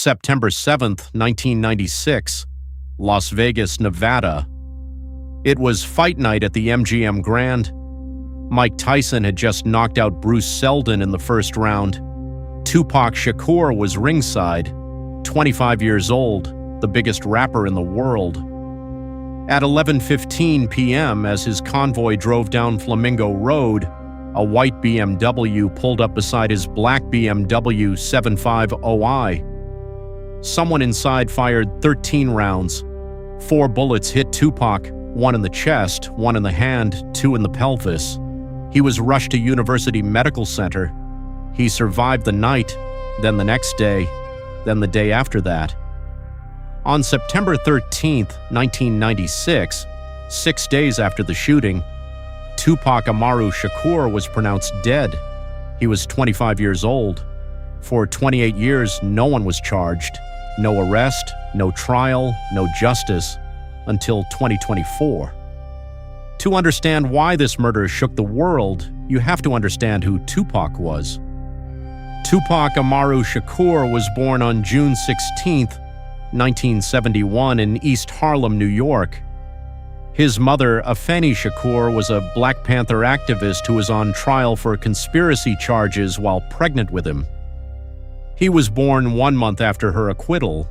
September 7th, 1996, Las Vegas, Nevada. It was fight night at the MGM Grand. Mike Tyson had just knocked out Bruce Seldon in the first round. Tupac Shakur was ringside, 25 years old, the biggest rapper in the world. At 11:15 p.m., as his convoy drove down Flamingo Road, a white BMW pulled up beside his black BMW 750i. Someone inside fired 13 rounds. 4 bullets hit Tupac, 1 in the chest, 1 in the hand, 2 in the pelvis. He was rushed to University Medical Center. He survived the night, then the next day, then the day after that. On September 13, 1996, 6 days after the shooting, Tupac Amaru Shakur was pronounced dead. He was 25 years old. For 28 years, no one was charged. No arrest, no trial, no justice, until 2024. To understand why this murder shook the world, you have to understand who Tupac was. Tupac Amaru Shakur was born on June 16, 1971 in East Harlem, New York. His mother, Afeni Shakur, was a Black Panther activist who was on trial for conspiracy charges while pregnant with him. He was born 1 month after her acquittal.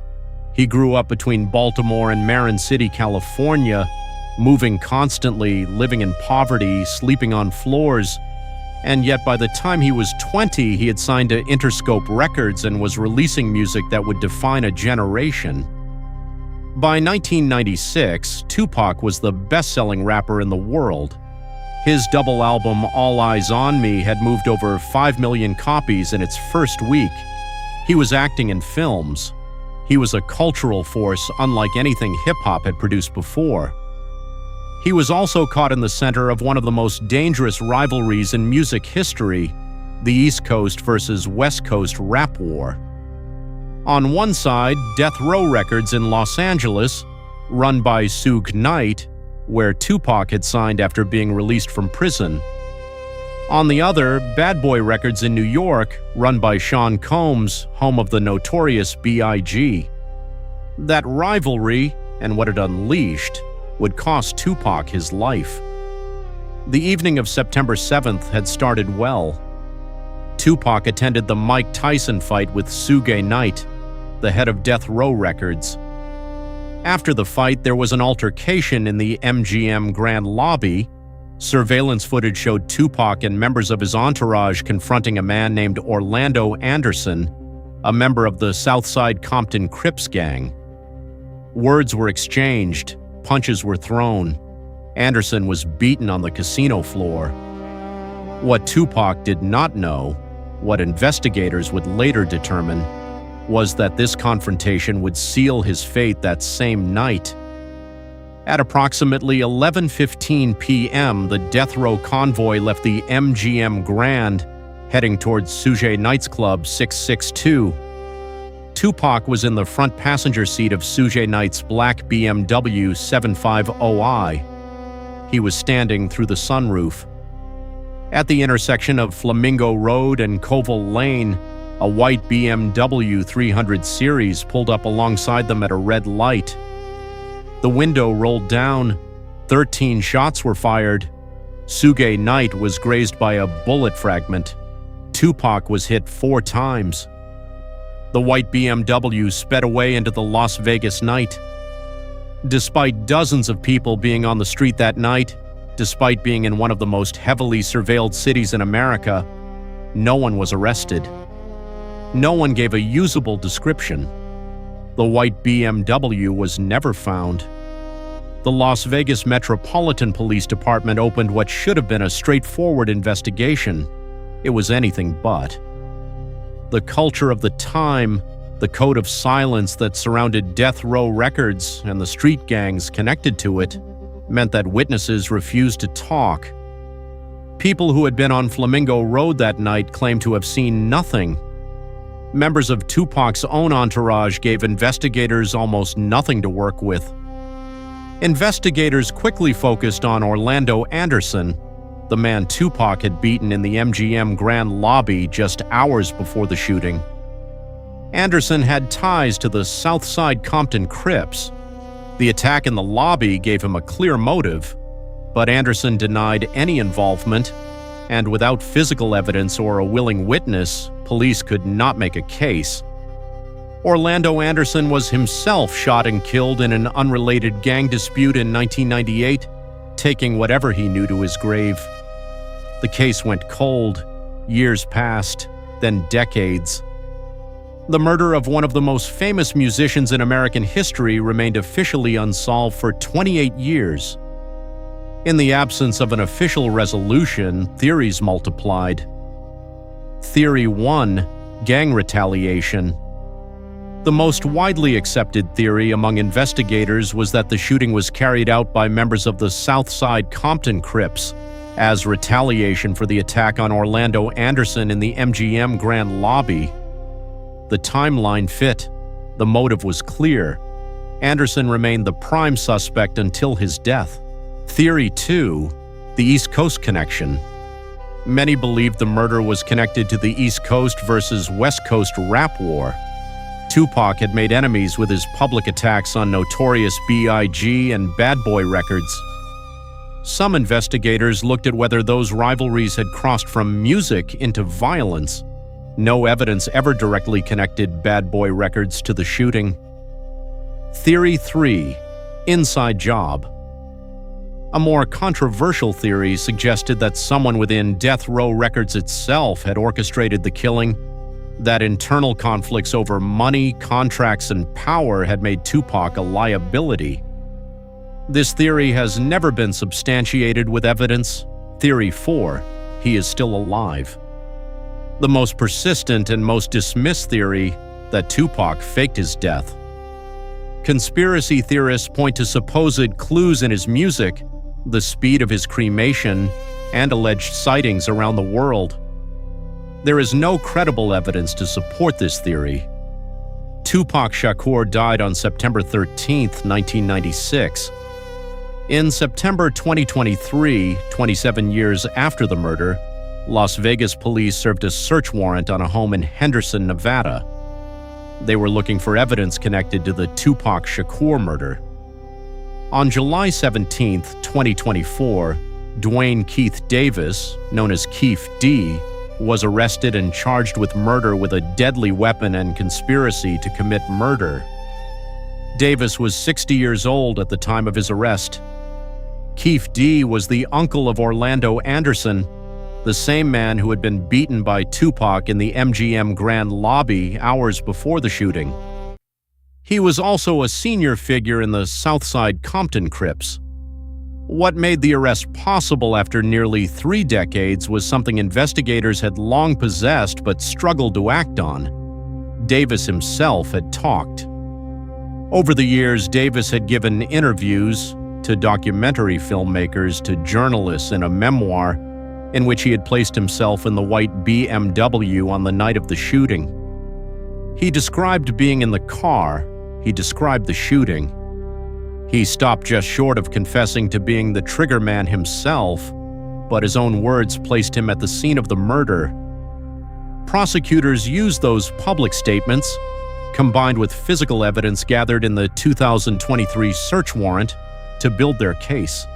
He grew up between Baltimore and Marin City, California, moving constantly, living in poverty, sleeping on floors, and yet by the time he was 20, he had signed to Interscope Records and was releasing music that would define a generation. By 1996, Tupac was the best-selling rapper in the world. His double album, All Eyes on Me, had moved over 5 million copies in its first week. He was acting in films. He was a cultural force unlike anything hip-hop had produced before. He was also caught in the center of one of the most dangerous rivalries in music history, the East Coast versus West Coast rap war. On one side, Death Row Records in Los Angeles, run by Suge Knight, where Tupac had signed after being released from prison. On the other, Bad Boy Records in New York, run by Sean Combs, home of the notorious B.I.G. That rivalry, and what it unleashed, would cost Tupac his life. The evening of September 7th had started well. Tupac attended the Mike Tyson fight with Suge Knight, the head of Death Row Records. After the fight, there was an altercation in the MGM Grand lobby. Surveillance footage showed Tupac and members of his entourage confronting a man named Orlando Anderson, a member of the Southside Compton Crips gang. Words were exchanged, punches were thrown. Anderson was beaten on the casino floor. What Tupac did not know, what investigators would later determine, was that this confrontation would seal his fate that same night. At approximately 11:15 p.m., the Death Row convoy left the MGM Grand, heading towards Suge Knight's Club 662. Tupac was in the front passenger seat of Suge Knight's black BMW 750i. He was standing through the sunroof. At the intersection of Flamingo Road and Koval Lane, a white BMW 300 Series pulled up alongside them at a red light. The window rolled down. 13 shots were fired. Suge Knight was grazed by a bullet fragment. Tupac was hit 4 times. The white BMW sped away into the Las Vegas night. Despite dozens of people being on the street that night, despite being in one of the most heavily surveilled cities in America, no one was arrested. No one gave a usable description. The white BMW was never found. The Las Vegas Metropolitan Police Department opened what should have been a straightforward investigation. It was anything but. The culture of the time, the code of silence that surrounded Death Row Records and the street gangs connected to it, meant that witnesses refused to talk. People who had been on Flamingo Road that night claimed to have seen nothing. Members of Tupac's own entourage gave investigators almost nothing to work with. Investigators quickly focused on Orlando Anderson, the man Tupac had beaten in the MGM Grand lobby just hours before the shooting. Anderson had ties to the Southside Compton Crips. The attack in the lobby gave him a clear motive, but Anderson denied any involvement, and without physical evidence or a willing witness, police could not make a case. Orlando Anderson was himself shot and killed in an unrelated gang dispute in 1998, taking whatever he knew to his grave. The case went cold. Years passed, then decades. The murder of one of the most famous musicians in American history remained officially unsolved for 28 years. In the absence of an official resolution, theories multiplied. Theory 1: gang retaliation. The most widely accepted theory among investigators was that the shooting was carried out by members of the Southside Compton Crips as retaliation for the attack on Orlando Anderson in the MGM Grand Lobby. The timeline fit. The motive was clear. Anderson remained the prime suspect until his death. Theory 2: the East Coast connection. Many believed the murder was connected to the East Coast versus West Coast rap war. Tupac had made enemies with his public attacks on Notorious B.I.G. and Bad Boy records. Some investigators looked at whether those rivalries had crossed from music into violence. No evidence ever directly connected Bad Boy records to the shooting. Theory 3: inside job. A more controversial theory suggested that someone within Death Row Records itself had orchestrated the killing, that internal conflicts over money, contracts, and power had made Tupac a liability. This theory has never been substantiated with evidence. Theory 4: he is still alive. The most persistent and most dismissed theory: that Tupac faked his death. Conspiracy theorists point to supposed clues in his music, the speed of his cremation, and alleged sightings around the world. There is no credible evidence to support this theory. Tupac Shakur died on September 13, 1996. In September 2023, 27 years after the murder, Las Vegas police served a search warrant on a home in Henderson, Nevada. They were looking for evidence connected to the Tupac Shakur murder. On July 17, 2024, Dwayne Keith Davis, known as Keith D., was arrested and charged with murder with a deadly weapon and conspiracy to commit murder. Davis was 60 years old at the time of his arrest. Keith D. was the uncle of Orlando Anderson, the same man who had been beaten by Tupac in the MGM Grand Lobby hours before the shooting. He was also a senior figure in the Southside Compton Crips. What made the arrest possible after nearly 3 decades was something investigators had long possessed but struggled to act on. Davis himself had talked. Over the years, Davis had given interviews to documentary filmmakers, to journalists, in a memoir in which he had placed himself in the white BMW on the night of the shooting. He described being in the car. He described the shooting. He stopped just short of confessing to being the trigger man himself, but his own words placed him at the scene of the murder. Prosecutors used those public statements, combined with physical evidence gathered in the 2023 search warrant, to build their case.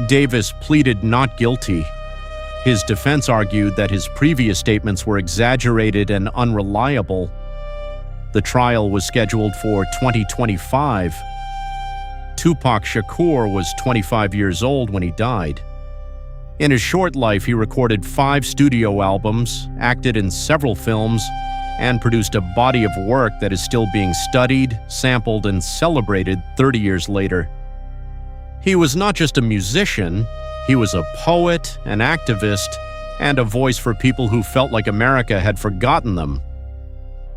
Davis pleaded not guilty. His defense argued that his previous statements were exaggerated and unreliable. The trial was scheduled for 2025. Tupac Shakur was 25 years old when he died. In his short life, he recorded 5 studio albums, acted in several films, and produced a body of work that is still being studied, sampled, and celebrated 30 years later. He was not just a musician, he was a poet, an activist, and a voice for people who felt like America had forgotten them.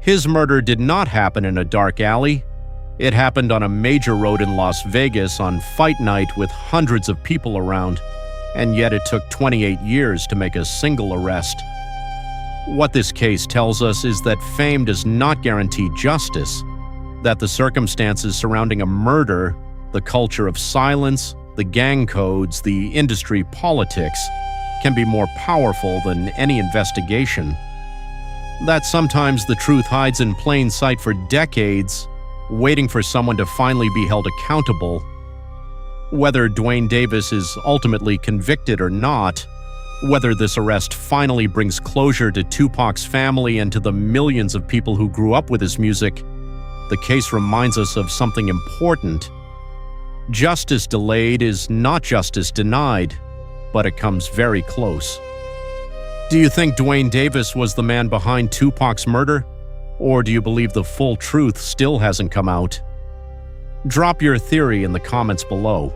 His murder did not happen in a dark alley. It happened on a major road in Las Vegas on fight night with hundreds of people around, and yet it took 28 years to make a single arrest. What this case tells us is that fame does not guarantee justice, that the circumstances surrounding a murder, the culture of silence, the gang codes, the industry politics, can be more powerful than any investigation. that sometimes the truth hides in plain sight for decades, waiting for someone to finally be held accountable. Whether Duane Davis is ultimately convicted or not, whether this arrest finally brings closure to Tupac's family and to the millions of people who grew up with his music, the case reminds us of something important. Justice delayed is not justice denied, but it comes very close. Do you think Duane Davis was the man behind Tupac's murder? Or do you believe the full truth still hasn't come out? Drop your theory in the comments below.